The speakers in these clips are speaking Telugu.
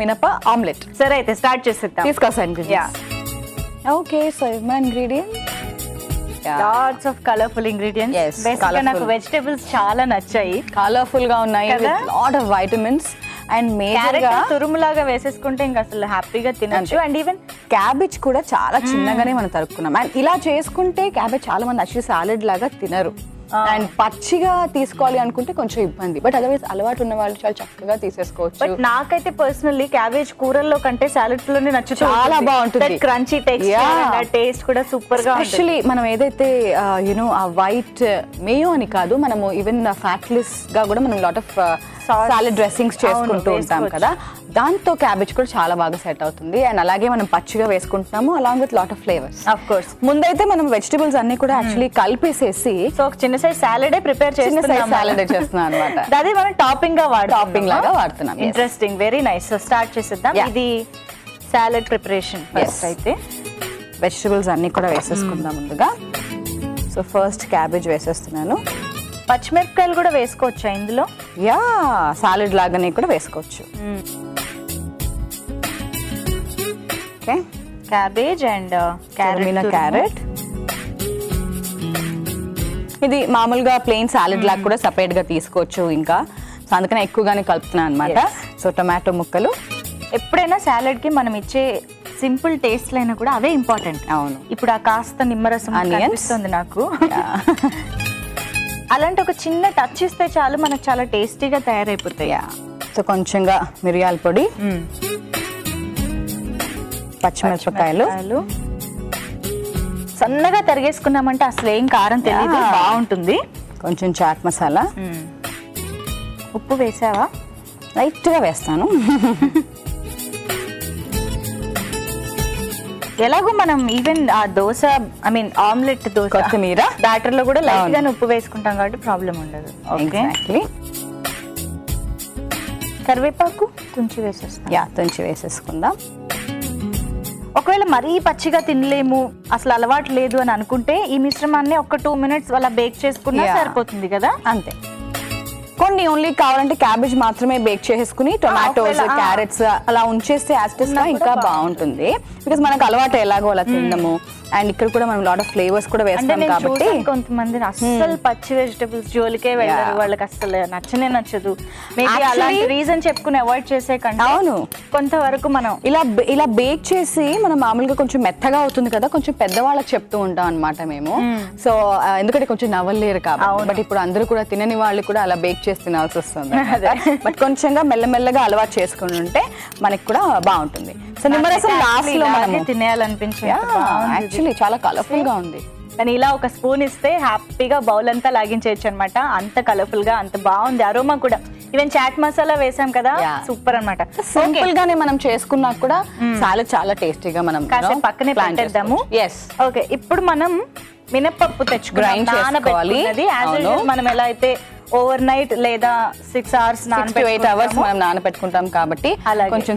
మినప ఆమ్లెట్. సరే అయితే స్టార్ట్ చేసేద్దాం. తీసుకొస్తాను. ఓకే, సో మన ingredient lots of colourful ingredients. బేసిక్గా నాకు వెజిటబుల్స్ చాలా నచ్చాయి, కలర్ఫుల్ గా ఉన్నాయి, లాట్ ఆఫ్ వైటమిన్స్. అండ్ మేజర్గా తురుములాగా వేసేసుకుంటే ఇంకా అసలు హ్యాపీగా తినచ్చు. అండ్ ఈవెన్ క్యాబేజ్ కూడా చాలా చిన్నగానే మనం తరుక్కున్నాం. అండ్ ఇలా చేసుకుంటే క్యాబేజ్ చాలా మంది యాక్చువల్లీ సాలెడ్ లాగా తినరు. అండ్ పచ్చిగా తీసుకోవాలి అనుకుంటే కొంచెం ఇబ్బంది, బట్ అదర్వైజ్ అలవాటు ఉన్న వాళ్ళు చాలా చక్కగా తీసేసుకోవచ్చు. బట్ నాకైతే పర్సనల్లీ క్యాబేజ్ కూరల్లో కంటే సాలెడ్స్ లోనే నచ్చుతుంది. చాలా బాగుంటుంది, క్రంచీ టెక్స్చర్, టేస్ట్ కూడా సూపర్ గా. యాక్చువల్లీ మనం ఏదైతే యునో ఆ వైట్ మేయో అని కాదు, మనము ఈవెన్ ఫ్యాట్లెస్ గా కూడా మనం లాట్ ఆఫ్ సాలెడ్ డ్రెస్సింగ్స్ చేసుకుంటూ ఉంటాం కదా, దాంతో క్యాబేజ్ కూడా చాలా బాగా సెట్ అవుతుంది. అండ్ అలాగే మనం పచ్చిగా వేసుకుంటున్నాము along with lot of flavours. Of course ముందైతే మనం వెజిటబుల్స్ అన్ని కూడా యాక్చువల్లీ కలిపేసేసి సో ఒక చిన్న సైజ్ సాలెడ్ ప్రిపేర్ చేస్తున్నాం అన్నమాట. అదే మనం టాపింగ్ లాగా వాడుతున్నాం. Interesting, very nice. So start చేసేద్దాం. ఇది సాలెడ్ ప్రిపరేషన్. ఫస్ట్ అయితే వెజిటబుల్స్ అన్ని కూడా వేసేసుకుందాం ముందుగా. సో ఫస్ట్ క్యాబేజ్ వేసేస్తున్నాను. పచ్చిమిరపకాయలు కూడా వేసుకోవచ్చా ఇందులో? యా, సాలెడ్ లాగానే కూడా వేసుకోవచ్చు. Okay, cabbage and carrot. ఇది మామూలుగా ప్లెయిన్ సాలెడ్ లాగా కూడా సపరేట్ గా తీసుకోవచ్చు. ఇంకా సో అందుకనే ఎక్కువగానే కలుపుతున్నాను అనమాట. సో టొమాటో ముక్కలు. ఎప్పుడైనా సాలెడ్ కి మనం ఇచ్చే సింపుల్ టేస్ట్ లైనా కూడా అవే ఇంపార్టెంట్. అవును, ఇప్పుడు ఆ కాస్త నిమ్మరసం అనిపిస్తుంది నాకు. అలాంటి ఒక చిన్న టచ్ ఇస్తే చాలు, మనకు చాలా టేస్టీగా తయారైపోతాయి. సో కొంచెంగా మిరియాల పొడి, పచ్చిమిరపకాయలు సన్నగా తరిగేసుకున్నామంటే అసలు ఏం కారం తెలియదు, బాగుంటుంది. కొంచెం చాట్ మసాలా. ఉప్పు వేసావా? లైట్ గా వేస్తాను. ఎలాగో మనం ఈవెన్ ఆ dosa, I mean omelette dosa, కొత్తిమీర బ్యాటర్ లో కూడా లైట్ గానే ఉప్పు వేసుకుంటాం కాబట్టి ప్రాబ్లం ఉండదు. ఎగ్జాక్ట్లీ. కరివేపాకు తుంచి వేసేస్తాం. తుంచి వేసేసుకుందాం. ఒకవేళ మరీ పచ్చిగా తినలేము, అసలు అలవాటు లేదు అని అనుకుంటే ఈ మిశ్రమాన్ని ఒక 2 minutes అలా బేక్ చేసుకున్నా సరిపోతుంది కదా. అంతే. కొన్ని ఓన్లీ కావాలంటే క్యాబేజ్ మాత్రమే బేక్ చేసేసుకుని టొమాటోస్, క్యారెట్స్ అలా ఉంచేస్తే యాస్టిస్ గా ఇంకా బాగుంటుంది. బికాస్ మనకు అలవాటు ఎలాగో అలా తినము. అండ్ ఇక్కడ కూడా మనం లాట్ ఆఫ్ ఫ్లేవర్స్ కూడా వేస్తాం కాబట్టి కొంతమంది అస్సలు పచ్చి వెజిటబుల్స్ జోలికే వెళ్ళారు, వాళ్ళకి అసలు నచ్చదు. మేబీ అలాంటి రీజన్ చెప్పుకుని అవాయిడ్ చేసే కంటే అవును కొంతవరకు మనం ఇలా బేక్ చేసి మనం మామూలుగా కొంచెం మెత్తగా అవుతుంది కదా, కొంచెం పెద్దవాళ్ళకి చెప్తూ ఉంటాం అనమాట మేము. సో ఎందుకంటే కొంచెం నవ్వలేరు కాబట్టి. బట్ ఇప్పుడు అందరూ కూడా తినని వాళ్ళు కూడా అలా బేక్ చేసి తినాల్సి వస్తుంది. బట్ కొంచెంగా మెల్లమెల్లగా అలవాటు చేసుకుని ఉంటే మనకి కూడా బాగుంటుంది. సో నిమ్మరసం లాస్ట్ లో మనం తినేయాలనిపించింది. యాక్చువల్లీ చాలా కలర్ఫుల్ గా ఉంది. కానీ ఇలా ఒక స్పూన్ ఇస్తే హ్యాపీగా బౌల్ అంతా లాగించేయచ్చు అనమాట. అంత కలర్ఫుల్ గా, అంత బాగుంది. అరోమా కూడా ఈవెన్ చాట్ మసాలా వేసాం కదా, సూపర్ అనమాట. సింపుల్ గానే మనం చేసుకున్నా కూడా చాలా టేస్టీగా మనం కాసేపు పక్కనే పెట్టేద్దాము. ఓకే, ఇప్పుడు మనం మినపప్పు తెచ్చుకుని నానబెట్టుకోవాలి. మనం ఎలా అయితే ఓవర్ నైట్ లేదా 6 hours 8 hours మనం నానబెట్టుకుంటాం కాబట్టి కొంచెం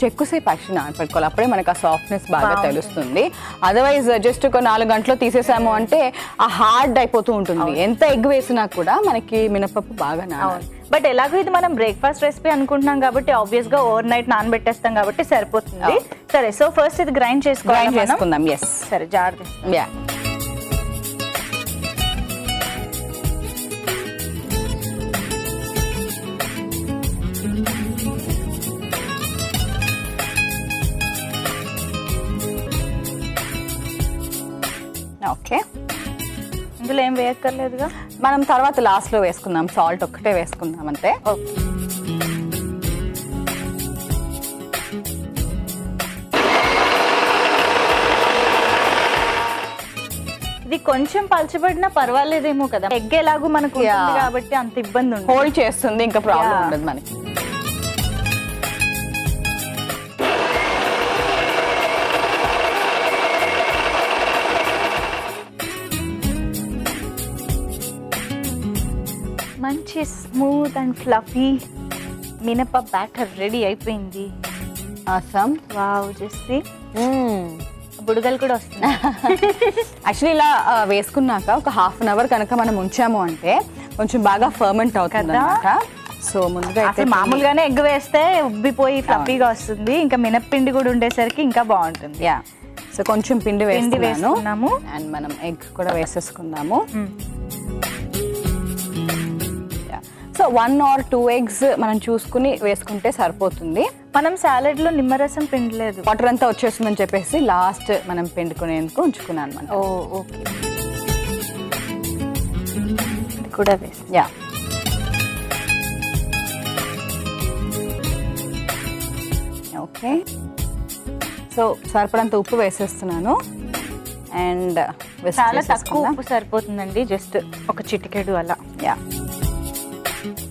ఎక్కువసేపు యాక్చువల్లీ నానబెట్టుకోవాలి. అప్పుడే మనకు ఆ సాఫ్ట్నెస్ బాగా తెలుస్తుంది. అదర్వైజ్ జస్ట్ ఒక 4 గంటలు తీసేసాము అంటే ఆ హార్డ్ అయిపోతూ ఉంటుంది. ఎంత ఎగ్ వేసినా కూడా మనకి మినపప్పు బాగా నానాలి. బట్ ఎలాగో ఇది మనం బ్రేక్ఫాస్ట్ రెసిపీ అనుకుంటున్నాం కాబట్టి ఆబ్వియస్ గా ఓవర్ నైట్ నానబెట్టేస్తాం కాబట్టి సరిపోతుంది. సరే, సో ఫస్ట్ ఇది గ్రైండ్ చేసుకుందాం. సరే, జాగ్రత్త. ఓకే, ఇందులో ఏం వేయక్కర్లేదుగా, మనం తర్వాత లాస్ట్ లో వేసుకుందాం. సాల్ట్ ఒక్కటే వేసుకుందాం అంతే. ఇది కొంచెం పలచబడినా పర్వాలేదేమో కదా, ఎగ్ ఎలాగో మనకు కాబట్టి అంత ఇబ్బంది ఉండదు. హోల్డ్ చేస్తుంది, ఇంకా ప్రాబ్లం ఉండదు మనకి. మంచి స్మూత్ అండ్ ఫ్లఫీ మినప బ్యాటర్ రెడీ అయిపోయింది. ఆసమ్. Wow, Jessie. బుడగలు కూడా వస్తున్నాయి. యాక్చువల్లీ ఇలా వేసుకున్నాక ఒక 1/2 hour కనుక మనం ఉంచాము అంటే కొంచెం బాగా ఫర్మెంట్ అవుతుంది అన్నమాట. సో ముందుగా అయితే మామూలుగానే ఎగ్ వేస్తే ఉబ్బిపోయి ఫ్లఫీగా వస్తుంది, ఇంకా మినప్పిండి కూడా ఉండేసరికి ఇంకా బాగుంటుంది. యా, సో కొంచెం పిండి వేస్తున్నాము అండ్ మనం ఎగ్ కూడా వేసేసుకుందాము. సో 1 or 2 eggs మనం చూసుకుని వేసుకుంటే సరిపోతుంది. మనం సాలెడ్ లో నిమ్మరసం పిండలేదు, వాటర్ అంతా వచ్చేస్తుందని చెప్పేసి లాస్ట్ మనం పిండుకునేందుకు ఉంచుకున్నాను అనమాట. ఓకే, కూడా వేసి. Yeah, okay. సో సరిపడంత ఉప్పు వేసేస్తున్నాను అండ్ చాలా తక్కువ ఉప్పు సరిపోతుందండి, జస్ట్ ఒక చిటికెడు అలా. యా,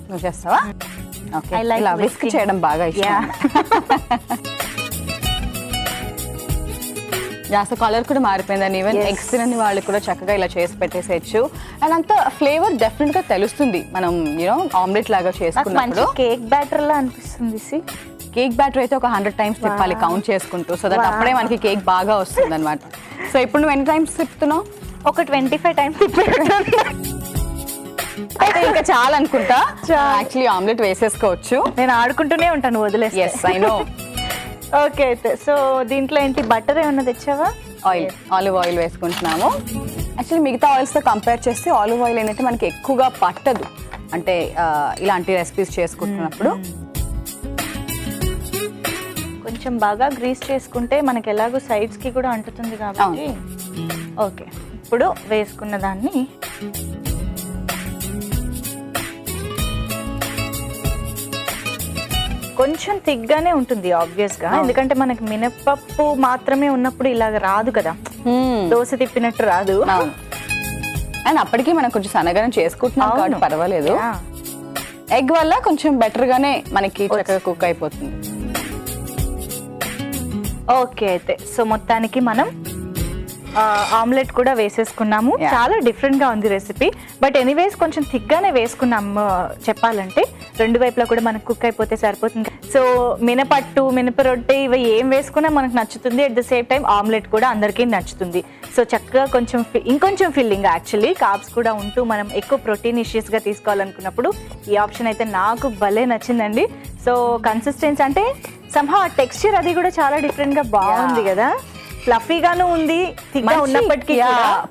నువ్వు చేస్తావా? ఓకే, ఇలా విస్క్ చేయడం బాగా ఇష్టం. జాస్త కలర్ కూడా మారిపోయిందని, ఈవెన్ ఎగ్స్ తినని వాళ్ళు కూడా చక్కగా ఇలా చేసి పెట్టేసేయచ్చు. అండ్ అంత ఫ్లేవర్ డెఫినెట్ గా తెలుస్తుంది మనం ఆమ్లెట్ లాగా చేసుకున్నప్పుడు. కేక్ బ్యాటర్ లా అనిపిస్తుంది. కేక్ బ్యాటర్ అయితే ఒక 100 times తిప్పాలి కౌంట్ చేసుకుంటూ, సో దట్ అప్పుడే మనకి కేక్ బాగా వస్తుంది అనమాట. సో ఇప్పుడు నువ్వు ఎన్ని టైమ్స్ తిప్పుతున్నావు? ఒక 25 times అయితే ఇంకా చాలా అనుకుంటా. యాక్చువల్లీ ఆమ్లెట్ వేసేసుకోవచ్చు. నేను ఆడుకుంటూనే ఉంటాను, వదిలేసి. yes I know. ఓకే, అయితే సో దీంట్లో ఏంటి, బటర్ ఏమన్నా తెచ్చావా? ఆలివ్ ఆయిల్ వేసుకుంటున్నాము. యాక్చువల్లీ మిగతా ఆయిల్స్ తో కంపేర్ చేస్తే ఆలివ్ ఆయిల్ ఏంటంటే మనకి ఎక్కువగా పట్టదు, అంటే ఇలాంటి రెసిపీస్ చేసుకుంటున్నప్పుడు. కొంచెం బాగా గ్రీస్ చేసుకుంటే మనకి ఎలాగో సైడ్స్ కి కూడా అంటుతుంది కాబట్టి. ఓకే, ఇప్పుడు వేసుకున్న దాన్ని కొంచెం థిక్గానే ఉంటుంది ఆబ్వియస్ గా, ఎందుకంటే మనకి మినపప్పు మాత్రమే ఉన్నప్పుడు ఇలాగ రాదు కదా, దోశ తిప్పినట్టు రాదు. అండ్ అప్పటికి మనం కొంచెం సన్నగానే చేసుకుంటున్నాం కాబట్టి పర్వాలేదు. ఎగ్ వల్ల కొంచెం బెటర్ గానే మనకి చక్కగా కుక్ అయిపోతుంది. ఓకే, అయితే సో మొత్తానికి మనం ఆమ్లెట్ కూడా వేసేసుకున్నాము. చాలా డిఫరెంట్ గా ఉంది రెసిపీ, బట్ ఎనీవేస్ కొంచెం థిక్ గానే వేసుకున్నాము చెప్పాలంటే. రెండు వైపులా కూడా మనకు కుక్ అయిపోతే సరిపోతుంది. సో మినపట్టు, మినప రొట్టె ఇవి ఏం వేసుకున్నా మనకు నచ్చుతుంది, at the same time omelette కూడా అందరికీ నచ్చుతుంది. సో చక్కగా ఇంకొంచెం ఫిల్లింగ్, యాక్చువల్లీ కార్బ్స్ కూడా ఉంటూ మనం ఎక్కువ ప్రోటీనిషియస్ గా తీసుకోవాలనుకున్నప్పుడు ఈ ఆప్షన్ అయితే నాకు భలే నచ్చిందండి. సో కన్సిస్టెన్సీ అంటే సమ్హౌ ఆ టెక్స్చర్ అది కూడా చాలా డిఫరెంట్ గా బాగుంది కదా, ఫ్లఫీగాను ఉంది, థిక్గా ఉన్నప్పటికీ.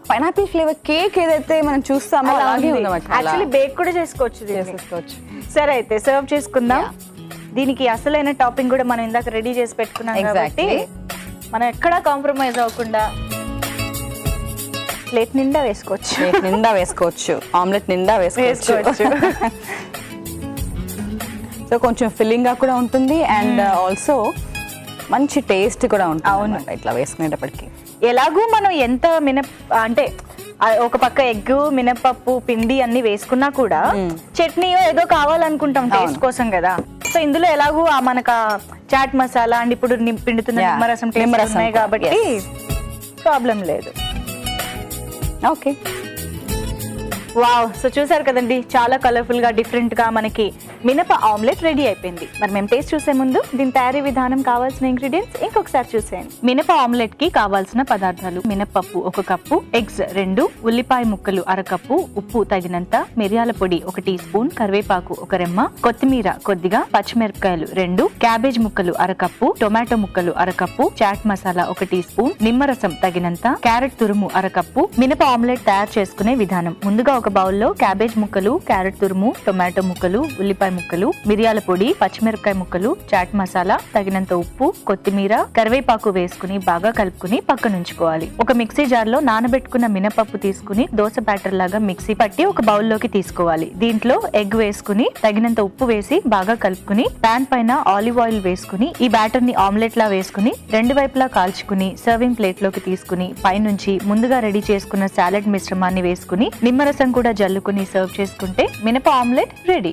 పైనాపిల్ ఫ్లేవర్ కేక్ ఏదైతే మనం చూస్తామో అలాగే ఉంది. యాక్చువల్లీ బేక్ కూడా చేసుకోవచ్చు. సరే, అయితే సర్వ్ చేసుకుందాం. దీనికి అసలైన టాపింగ్ కూడా మనం ఇందాక రెడీ చేసి పెట్టుకున్నాం కాబట్టి మనం ఎక్కడా కాంప్రమైజ్ అవ్వకుండా ప్లేట్ నిండా వేసుకోవచ్చు. ఆమ్లెట్ నిండా వేసుకోవచ్చు. సో కొంచెం ఫిల్లింగ్ గా కూడా ఉంటుంది అండ్ ఆల్సో మంచి టేస్ట్ కూడా ఉంటుంది. అవును, ఇట్లా వేసుకునేటప్పటికి ఎలాగూ మనం ఎంత అంటే ఒక పక్క ఎగ్, మినపప్పు, పిండి అన్ని వేసుకున్నా కూడా చట్నీయో ఏదో కావాలనుకుంటాం టేస్ట్ కోసం కదా. సో ఇందులో ఎలాగూ మనకు చాట్ మసాలా అండ్ ఇప్పుడు పిండుతున్న నిమ్మరసం ఉన్నాయి కాబట్టి ప్రాబ్లం లేదు. Okay, wow. సో చూసారు కదండి, చాలా కలర్ఫుల్ గా డిఫరెంట్ గా మనకి మినప ఆమ్లెట్ రెడీ అయిపోయింది. మరి మేము టేస్ట్ చూసే ముందు దీని తయారీ విధానం, కావాల్సిన ఇంగ్రీడియంట్స్ ఇంకొకసారి చూసేయండి. మినప ఆమ్లెట్ కి కావాల్సిన పదార్థాలు: మినపప్పు 1 కప్పు, ఎగ్స్ 2, ఉల్లిపాయ ముక్కలు 1/2 కప్పు, ఉప్పు తగినంత, మిరియాల పొడి 1 టీ స్పూన్, కరివేపాకు 1 రెమ్మ, కొత్తిమీర కొద్దిగా, పచ్చిమిరపకాయలు 2, క్యాబేజ్ ముక్కలు 1/2 కప్పు, టొమాటో ముక్కలు 1/2 cup, chaat masala 1 teaspoon, నిమ్మరసం తగినంత, క్యారెట్ తురుము 1/2 కప్పు. మినప ఆమ్లెట్ తయారు చేసుకునే విధానం: ముందుగా ఒక బౌల్లో క్యాబేజ్ ముక్కలు, క్యారెట్ తురుము, టొమాటో ముక్కలు, ఉల్లిపాయ ముక్కలు, మిరియాల పొడి, పచ్చిమిరపకాయ ముక్కలు, చాట్ మసాలా, తగినంత ఉప్పు, కొత్తిమీర, కరివేపాకు వేసుకుని బాగా కలుపుకుని పక్కనుంచుకోవాలి. ఒక మిక్సీ జార్ లో నానబెట్టుకున్న మినపప్పు తీసుకుని దోశ బ్యాటర్ లాగా మిక్సీ పట్టి ఒక బౌల్లోకి తీసుకోవాలి. దీంట్లో ఎగ్ వేసుకుని తగినంత ఉప్పు వేసి బాగా కలుపుకుని పాన్ పైన ఆలివ్ ఆయిల్ వేసుకుని ఈ బ్యాటర్ ని ఆమ్లెట్ లా వేసుకుని రెండు వైపులా కాల్చుకుని సర్వింగ్ ప్లేట్ లోకి తీసుకుని పైనుంచి ముందుగా రెడీ చేసుకున్న సాలెడ్ మిశ్రమాన్ని వేసుకుని నిమ్మరసం కూడా జల్లుకుని సర్వ్ చేసుకుంటే మినప ఆమ్లెట్ రెడీ.